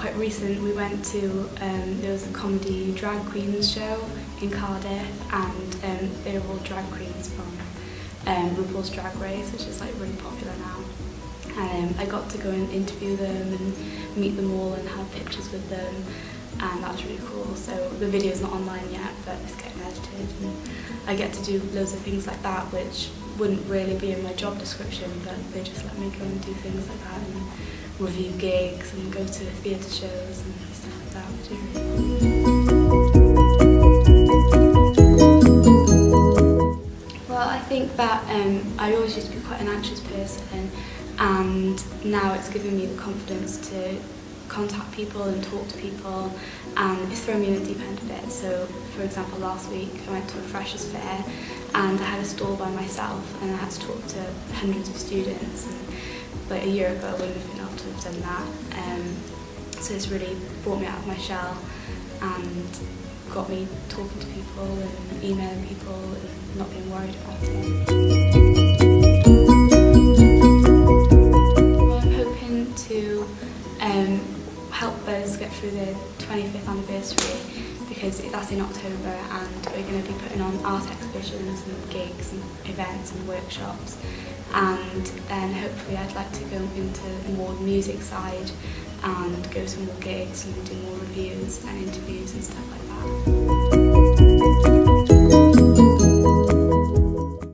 quite recent. We went to, there was a comedy drag queens show in Cardiff, and they were all drag queens from RuPaul's Drag Race, which is like really popular now. And I got to go and interview them and meet them all and have pictures with them, and that was really cool. So the video's not online yet, but it's getting edited, and I get to do loads of things like that which wouldn't really be in my job description, but they just let me go and do things like that and review gigs and go to theatre shows and stuff like that, which is really cool. Well, I think that I always used to be quite an anxious person, and now it's given me the confidence to contact people and talk to people, and it's thrown me in the deep end a bit. So, for example, last week I went to a Freshers' Fair and I had a stall by myself and I had to talk to hundreds of students, and like a year ago I wouldn't have been able to have done that. So it's really brought me out of my shell and got me talking to people and emailing people and not being worried about it. Well, I'm hoping to help us get through the 25th anniversary, because that's in October, and we're going to be putting on art exhibitions and gigs and events and workshops, and then hopefully I'd like to go into the more music side and go to more gigs and do more reviews and interviews and stuff like that.